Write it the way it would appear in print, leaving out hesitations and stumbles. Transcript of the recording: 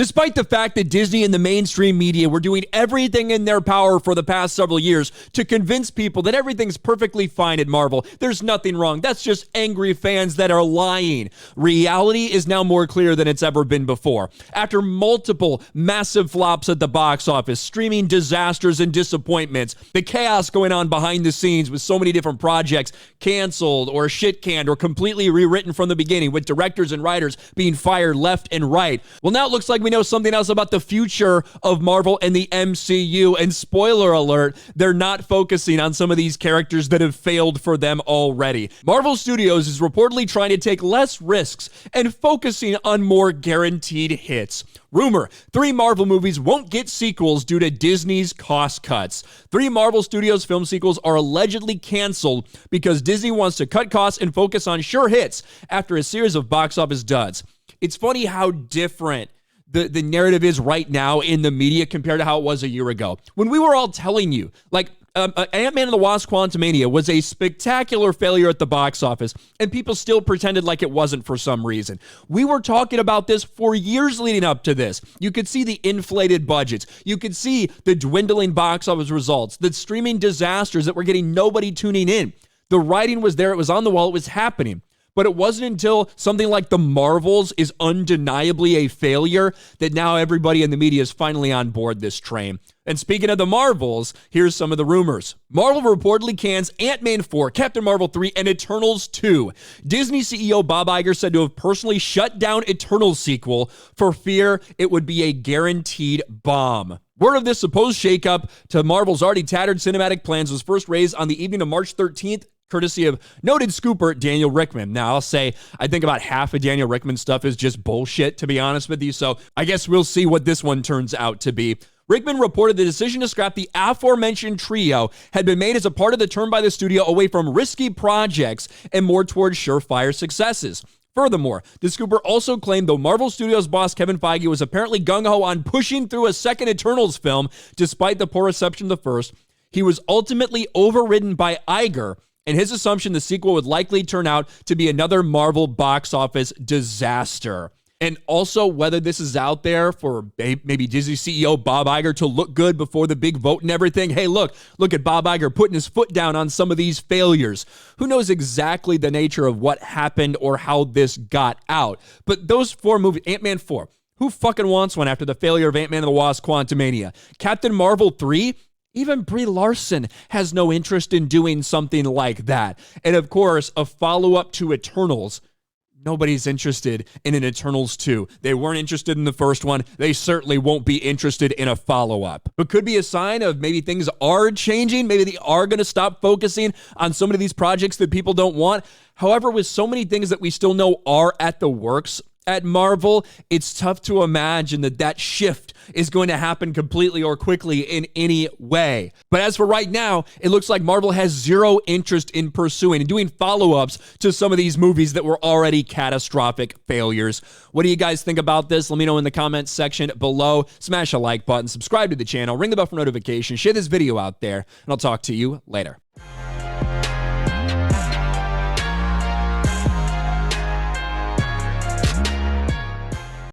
Despite the fact that Disney and the mainstream media were doing everything in their power for the past several years to convince people that everything's perfectly fine at Marvel, there's nothing wrong. That's just angry fans that are lying. Reality is now more clear than it's ever been before. After multiple massive flops at the box office, streaming disasters and disappointments, the chaos going on behind the scenes with so many different projects canceled or shit-canned or completely rewritten from the beginning, with directors and writers being fired left and right. Well, now it looks like we know something else about the future of Marvel and the MCU, and spoiler alert, they're not focusing on some of these characters that have failed for them already. Marvel Studios is reportedly trying to take less risks and focusing on more guaranteed hits. Rumor, 3 Marvel movies won't get sequels due to Disney's cost cuts. 3 Marvel Studios film sequels are allegedly canceled because Disney wants to cut costs and focus on sure hits after a series of box office duds. It's funny how different the narrative is right now in the media compared to how it was a year ago. When we were all telling you, like, Ant-Man and the Wasp: Quantumania was a spectacular failure at the box office, and people still pretended like it wasn't for some reason. We were talking about this for years leading up to this. You could see the inflated budgets. You could see the dwindling box office results, the streaming disasters that were getting nobody tuning in. The writing was there. It was on the wall. It was happening. But it wasn't until something like The Marvels is undeniably a failure that now everybody in the media is finally on board this train. And speaking of The Marvels, here's some of the rumors. Marvel reportedly cans Ant-Man 4, Captain Marvel 3, and Eternals 2. Disney CEO Bob Iger said to have personally shut down Eternals sequel for fear it would be a guaranteed bomb. Word of this supposed shakeup to Marvel's already tattered cinematic plans was first raised on the evening of March 13th, courtesy of noted scooper Daniel Rickman. Now, I'll say I think about half of Daniel Rickman's stuff is just bullshit, to be honest with you, so I guess we'll see what this one turns out to be. Rickman reported the decision to scrap the aforementioned trio had been made as a part of the turn by the studio away from risky projects and more towards surefire successes. Furthermore, the scooper also claimed though Marvel Studios boss Kevin Feige was apparently gung-ho on pushing through a second Eternals film despite the poor reception of the first, he was ultimately overridden by Iger and his assumption the sequel would likely turn out to be another Marvel box office disaster. And also whether this is out there for maybe Disney CEO Bob Iger to look good before the big vote and everything. Hey, look at Bob Iger putting his foot down on some of these failures. Who knows exactly the nature of what happened or how this got out? But those 4 movies, Ant-Man 4, who fucking wants one after the failure of Ant-Man and the Wasp: Quantumania? Captain Marvel 3? Even Brie Larson has no interest in doing something like that. And of course, a follow-up to Eternals. Nobody's interested in an Eternals 2. They weren't interested in the first one. They certainly won't be interested in a follow-up. But could be a sign of maybe things are changing. Maybe they are going to stop focusing on some of these projects that people don't want. However, with so many things that we still know are at the works at Marvel, it's tough to imagine that shift is going to happen completely or quickly in any way. But as for right now, it looks like Marvel has zero interest in pursuing and doing follow-ups to some of these movies that were already catastrophic failures. What do you guys think about this? Let me know in the comments section below. Smash a like button, subscribe to the channel, ring the bell for notifications, share this video out there, and I'll talk to you later.